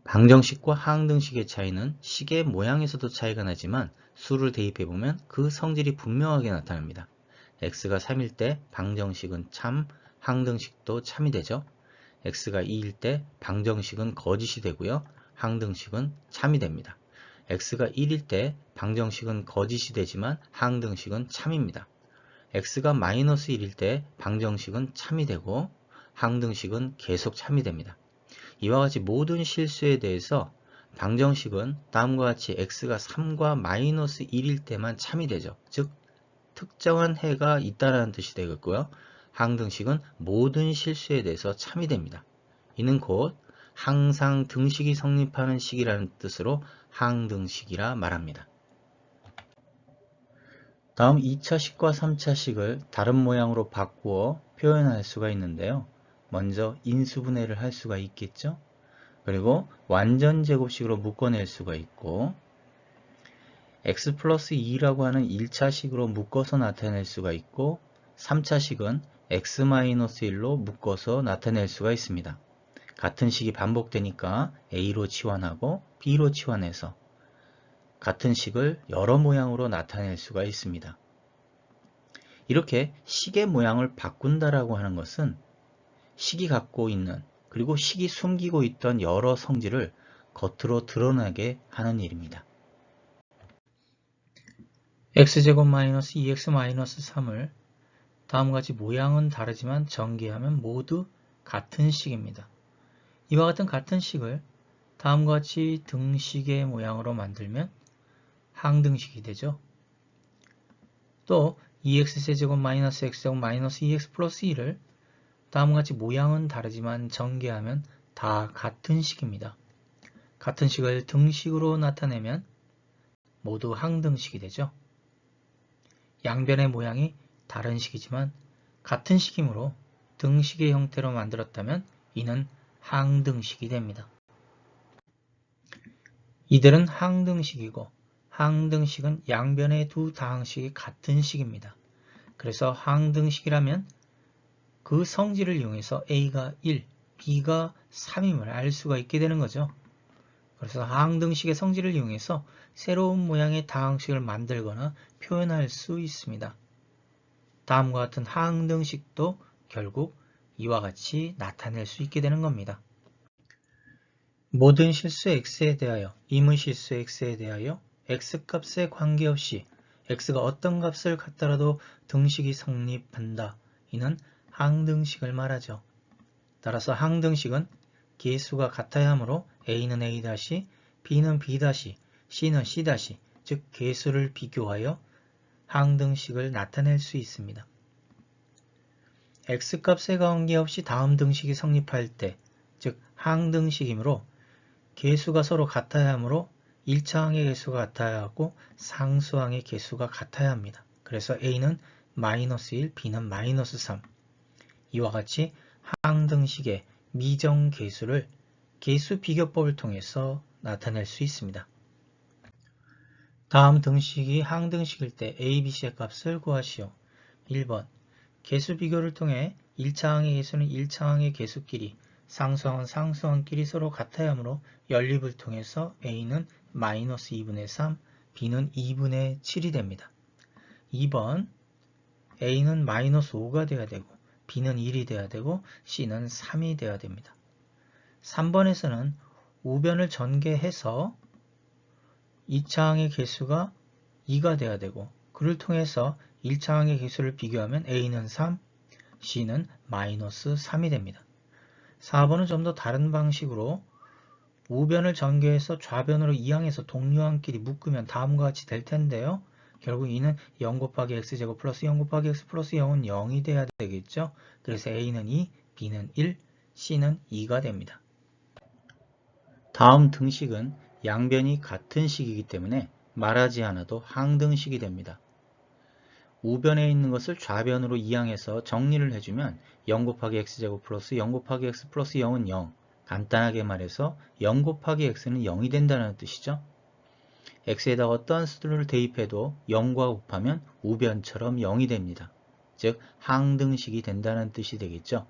방정식과 하항등식의 차이는 식의 모양에서도 차이가 나지만 수를 대입해보면 그 성질이 분명하게 나타납니다. x가 3일 때 방정식은 참, 항등식도 참이 되죠. x가 2일 때 방정식은 거짓이 되고요. 항등식은 참이 됩니다. x가 1일 때 방정식은 거짓이 되지만 항등식은 참입니다. x가 마이너스 1일 때 방정식은 참이 되고 항등식은 계속 참이 됩니다. 이와 같이 모든 실수에 대해서 방정식은 다음과 같이 x가 3과 마이너스 1일 때만 참이 되죠. 즉 특정한 해가 있다는 뜻이 되겠고요. 항등식은 모든 실수에 대해서 참이 됩니다. 이는 곧 항상 등식이 성립하는 식이라는 뜻으로 항등식이라 말합니다. 다음 2차 식과 3차 식을 다른 모양으로 바꾸어 표현할 수가 있는데요. 먼저 인수분해를 할 수가 있겠죠. 그리고 완전 제곱식으로 묶어낼 수가 있고 x 플러스 2라고 하는 1차 식으로 묶어서 나타낼 수가 있고 3차 식은 x 마이너스 1로 묶어서 나타낼 수가 있습니다. 같은 식이 반복되니까 a로 치환하고 b로 치환해서 같은 식을 여러 모양으로 나타낼 수가 있습니다. 이렇게 식의 모양을 바꾼다라고 하는 것은 식이 갖고 있는 그리고 식이 숨기고 있던 여러 성질을 겉으로 드러나게 하는 일입니다. x제곱 마이너스 2x 마이너스 3을 다음과 같이 모양은 다르지만 전개하면 모두 같은 식입니다. 이와 같은 식을 다음과 같이 등식의 모양으로 만들면 항등식이 되죠. 또 2x세제곱 마이너스 x제곱 마이너스 2x 플러스 1을 다음과 같이 모양은 다르지만 전개하면 다 같은 식입니다. 같은 식을 등식으로 나타내면 모두 항등식이 되죠. 양변의 모양이 다른 식이지만 같은 식이므로 등식의 형태로 만들었다면 이는 항등식이 됩니다. 이들은 항등식이고 항등식은 양변의 두 다항식이 같은 식입니다. 그래서 항등식이라면 그 성질을 이용해서 a가 1, b가 3임을 알 수가 있게 되는 거죠. 그래서 항등식의 성질을 이용해서 새로운 모양의 다항식을 만들거나 표현할 수 있습니다. 다음과 같은 항등식도 결국 이와 같이 나타낼 수 있게 되는 겁니다. 모든 실수 x에 대하여, 이문실수 x에 대하여 x값에 관계없이 x가 어떤 값을 갖더라도 등식이 성립한다. 이는 항등식을 말하죠. 따라서 항등식은 개수가 같아야 하므로 a는 a', b는 b', c는 c', 즉 개수를 비교하여 항등식을 나타낼 수 있습니다. x값에 관계없이 다음 등식이 성립할 때, 즉 항등식이므로 개수가 서로 같아야 하므로 1차항의 개수가 같아야 하고 상수항의 개수가 같아야 합니다. 그래서 a는 마이너스 1, b는 마이너스 3. 이와 같이 항등식의 미정개수를 개수 비교법을 통해서 나타낼 수 있습니다. 다음 등식이 항등식일 때 a, b, c의 값을 구하시오. 1번 개수 비교를 통해 1차항의 개수는 1차항의 개수끼리, 상수항은 상수항끼리 서로 같아야 하므로 연립을 통해서 a는 마이너스 2분의 3, b는 2분의 7이 됩니다. 2번 a는 마이너스 5가 되어야 되고 b는 1이 되어야 되고 c는 3이 되어야 됩니다. 3번에서는 우변을 전개해서 2차항의 개수가 2가 되어야 되고 그를 통해서 1차항의 개수를 비교하면 a는 3, c는 마이너스 3이 됩니다. 4번은 좀 더 다른 방식으로 우변을 전개해서 좌변으로 이항해서 동류항끼리 묶으면 다음과 같이 될 텐데요. 결국 이는 0 곱하기 x제곱 플러스 0 곱하기 x 플러스 0은 0이 돼야 되겠죠. 그래서 a는 2, b는 1, c는 2가 됩니다. 다음 등식은 양변이 같은 식이기 때문에 말하지 않아도 항등식이 됩니다. 우변에 있는 것을 좌변으로 이항해서 정리를 해주면 0 곱하기 x제곱 플러스 0 곱하기 x 플러스 0은 0. 간단하게 말해서 0 곱하기 x는 0이 된다는 뜻이죠. x에다가 어떠한 수를 대입해도 0과 곱하면 우변처럼 0이 됩니다. 즉 항등식이 된다는 뜻이 되겠죠.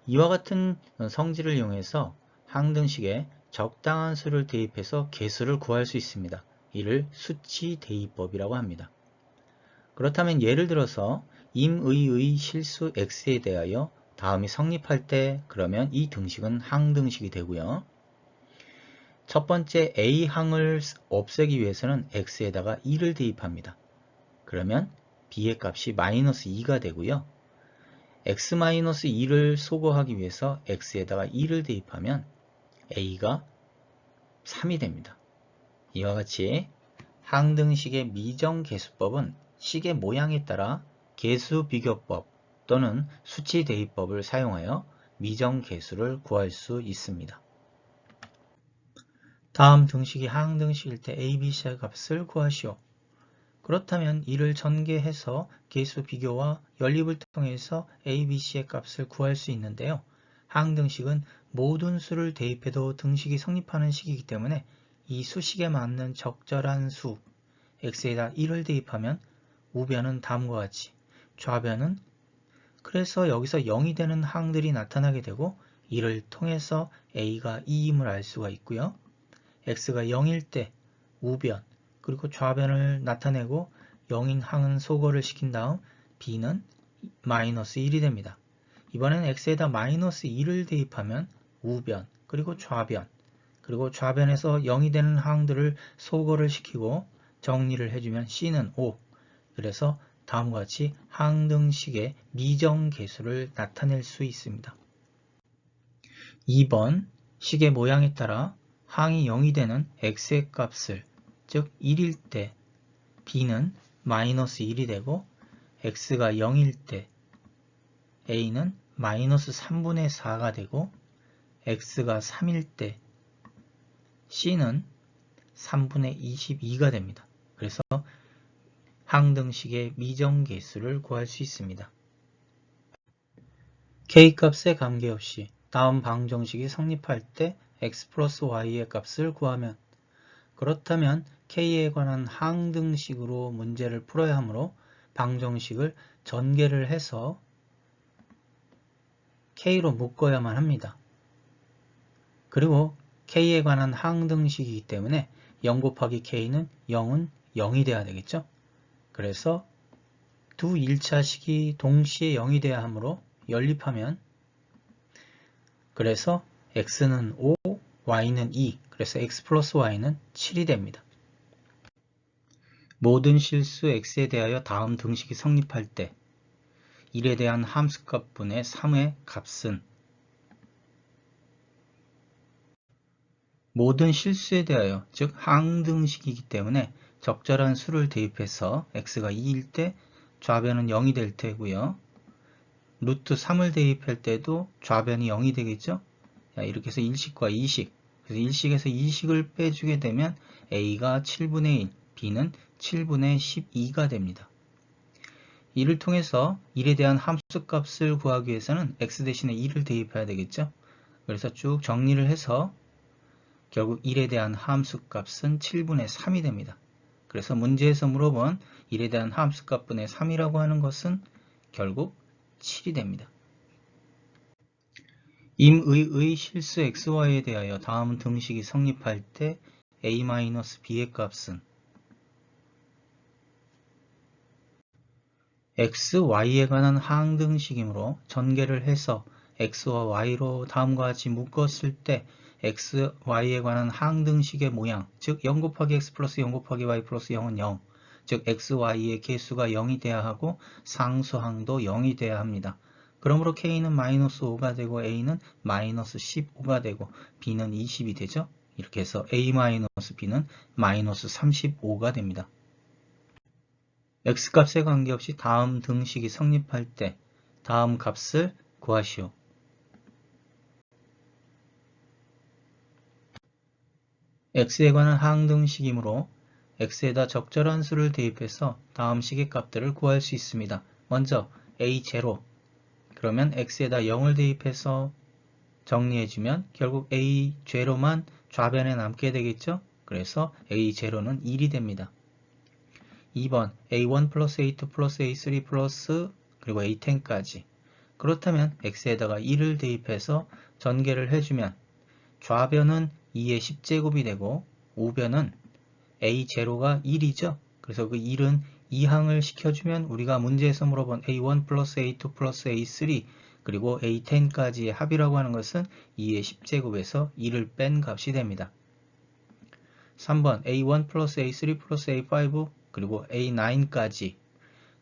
이와 같은 성질을 이용해서 항등식에 적당한 수를 대입해서 개수를 구할 수 있습니다. 이를 수치 대입법이라고 합니다. 그렇다면 예를 들어서 임의의 실수 x에 대하여 다음이 성립할 때 그러면 이 등식은 항등식이 되고요. 첫 번째 a항을 없애기 위해서는 x에다가 2를 대입합니다. 그러면 b의 값이 마이너스 2가 되고요. x-2를 소거하기 위해서 x에다가 2를 대입하면 a가 3이 됩니다. 이와 같이 항등식의 미정계수법은 식의 모양에 따라 계수비교법 또는 수치대입법을 사용하여 미정계수를 구할 수 있습니다. 다음 등식이 항등식일 때 a, b, c의 값을 구하시오. 그렇다면 이를 전개해서 계수 비교와 연립을 통해서 a, b, c의 값을 구할 수 있는데요. 항등식은 모든 수를 대입해도 등식이 성립하는 식이기 때문에 이 수식에 맞는 적절한 수 x에다 1을 대입하면 우변은 다음과 같이 좌변은 그래서 여기서 0이 되는 항들이 나타나게 되고 이를 통해서 a가 2임을 알 수가 있고요. x가 0일 때 우변 그리고 좌변을 나타내고 0인 항은 소거를 시킨 다음 b는 마이너스 1이 됩니다. 이번엔 x에다 마이너스 2를 대입하면 우변 그리고 좌변 그리고 좌변에서 0이 되는 항들을 소거를 시키고 정리를 해주면 c는 5 그래서 다음과 같이 항등식의 미정계수를 나타낼 수 있습니다. 2번 식의 모양에 따라 항이 0이 되는 x의 값을 즉 1일 때 b는 마이너스 1이 되고 x가 0일 때 a는 마이너스 3분의 4가 되고 x가 3일 때 c는 3분의 22가 됩니다. 그래서 항등식의 미정계수를 구할 수 있습니다. k값에 관계없이 다음 방정식이 성립할 때 x 플러스 y의 값을 구하면 그렇다면 k에 관한 항등식으로 문제를 풀어야 하므로 방정식을 전개를 해서 k로 묶어야만 합니다. 그리고 k에 관한 항등식이기 때문에 0 곱하기 k는 0은 0이 돼야 되겠죠. 그래서 두 1차식이 동시에 0이 돼야 하므로 연립하면 그래서 x는 5, y는 2, 그래서 x 플러스 y는 7이 됩니다. 모든 실수 x에 대하여 다음 등식이 성립할 때 1에 대한 함수값분의 3의 값은 모든 실수에 대하여 즉 항등식이기 때문에 적절한 수를 대입해서 x가 2일 때 좌변은 0이 될 테고요. 루트 3을 대입할 때도 좌변이 0이 되겠죠. 이렇게 해서 1식과 2식 그래서 1식에서 2식을 빼주게 되면 a가 7분의 1, b는 7분의 12가 됩니다. 이를 통해서 1에 대한 함수값을 구하기 위해서는 x 대신에 2를 대입해야 되겠죠. 그래서 쭉 정리를 해서 결국 1에 대한 함수값은 7분의 3이 됩니다. 그래서 문제에서 물어본 1에 대한 함수값분의 3이라고 하는 것은 결국 7이 됩니다. 임의의 실수 xy에 대하여 다음 등식이 성립할 때 a-b의 값은 x, y에 관한 항등식이므로 전개를 해서 x와 y로 다음과 같이 묶었을 때 x, y에 관한 항등식의 모양, 즉 0 곱하기 x 플러스 0 곱하기 y 플러스 0은 0, 즉 x, y의 개수가 0이 돼야 하고 상수항도 0이 돼야 합니다. 그러므로 k는 마이너스 5가 되고 a는 마이너스 15가 되고 b는 20이 되죠. 이렇게 해서 a-b는 마이너스 35가 됩니다. x값에 관계없이 다음 등식이 성립할 때 다음 값을 구하시오. x에 관한 항등식이므로 x에다 적절한 수를 대입해서 다음 식의 값들을 구할 수 있습니다. 먼저 a0 그러면 x에다 0을 대입해서 정리해주면 결국 a0만 좌변에 남게 되겠죠. 그래서 a0는 1이 됩니다. 2번 a1 플러스 a2 플러스 a3 플러스 그리고 a10까지 그렇다면 x에다가 1을 대입해서 전개를 해주면 좌변은 2의 10제곱이 되고 우변은 a0가 1이죠. 그래서 그 1은 2항을 시켜주면 우리가 문제에서 물어본 a1 플러스 a2 플러스 a3 그리고 a10까지의 합이라고 하는 것은 2의 10제곱에서 1을 뺀 값이 됩니다. 3번 a1 플러스 a3 플러스 a5 그리고 a9까지.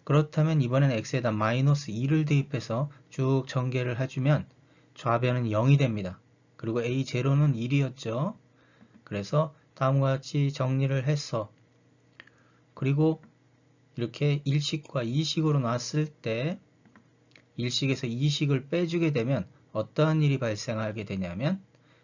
그렇다면 이번엔 x에다 마이너스 2를 대입해서 쭉 전개를 해주면 좌변은 0이 됩니다. 그리고 a0는 1이었죠. 그래서 다음과 같이 정리를 해서 그리고 이렇게 1식과 2식으로 놨을 때 1식에서 2식을 빼주게 되면 어떠한 일이 발생하게 되냐면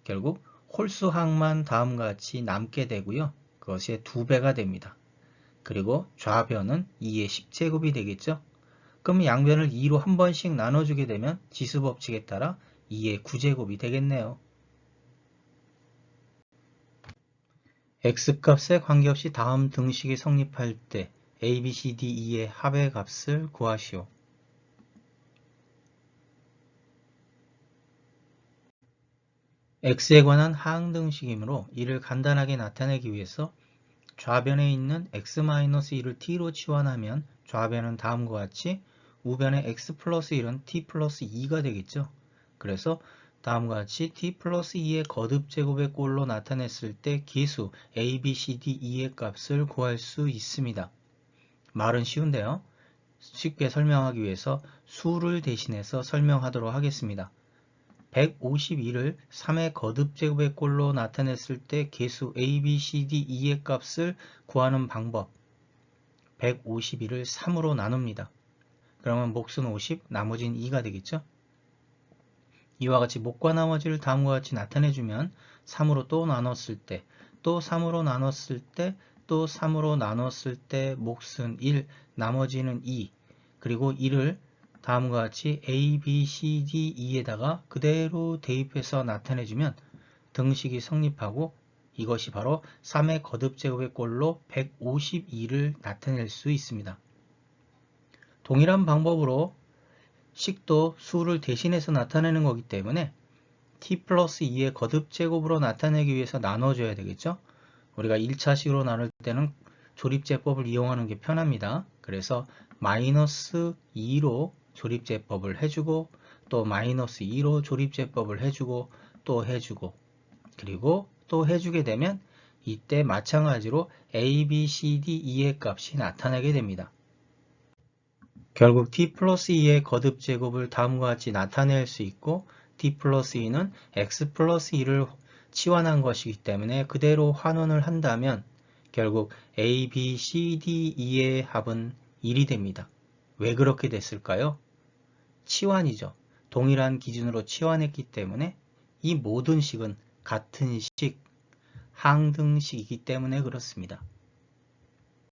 결국 홀수항만 다음과 같이 남게 되고요. 그것이 2배가 됩니다. 그리고 좌변은 2의 10제곱이 되겠죠. 그럼 양변을 2로 한 번씩 나눠주게 되면 지수법칙에 따라 2의 9제곱이 되겠네요. x값에 관계없이 다음 등식이 성립할 때 a, b, c, d, e의 합의 값을 구하시오. x에 관한 하항등식이므로 이를 간단하게 나타내기 위해서 좌변에 있는 x-1을 t로 치환하면 좌변은 다음과 같이 우변의 x 플러스 1은 t 플러스 2가 되겠죠. 그래서 다음과 같이 t 플러스 2의 거듭제곱의 꼴로 나타냈을 때 기수 a, b, c, d, e의 값을 구할 수 있습니다. 말은 쉬운데요. 쉽게 설명하기 위해서 수를 대신해서 설명하도록 하겠습니다. 152를 3의 거듭제곱의 꼴로 나타냈을 때 개수 a, b, c, d, e의 값을 구하는 방법 152를 3으로 나눕니다. 그러면 몫은 50, 나머지는 2가 되겠죠? 이와 같이 몫과 나머지를 다음과 같이 나타내주면 3으로 또 나눴을 때, 또 3으로 나눴을 때, 또 3으로 나눴을 때 몫은 1, 나머지는 2, 그리고 1을 다음과 같이 a, b, c, d, e에다가 그대로 대입해서 나타내주면 등식이 성립하고 이것이 바로 3의 거듭제곱의 꼴로 152를 나타낼 수 있습니다. 동일한 방법으로 식도 수를 대신해서 나타내는 거기 때문에 t 플러스 2의 거듭제곱으로 나타내기 위해서 나눠줘야 되겠죠. 우리가 1차식으로 나눌 때는 조립제법을 이용하는 게 편합니다. 그래서 마이너스 2로 조립제법을 해주고 또 마이너스 2로 조립제법을 해주고 또 해주고 그리고 또 해주게 되면 이때 마찬가지로 a, b, c, d, e의 값이 나타나게 됩니다. 결국 t 플러스 2의 거듭제곱을 다음과 같이 나타낼 수 있고 t 플러스 2는 x 플러스 2를 치환한 것이기 때문에 그대로 환원을 한다면 결국 a, b, c, d, e의 합은 1이 됩니다. 왜 그렇게 됐을까요? 치환이죠. 동일한 기준으로 치환했기 때문에 이 모든 식은 같은 식, 항등식이기 때문에 그렇습니다.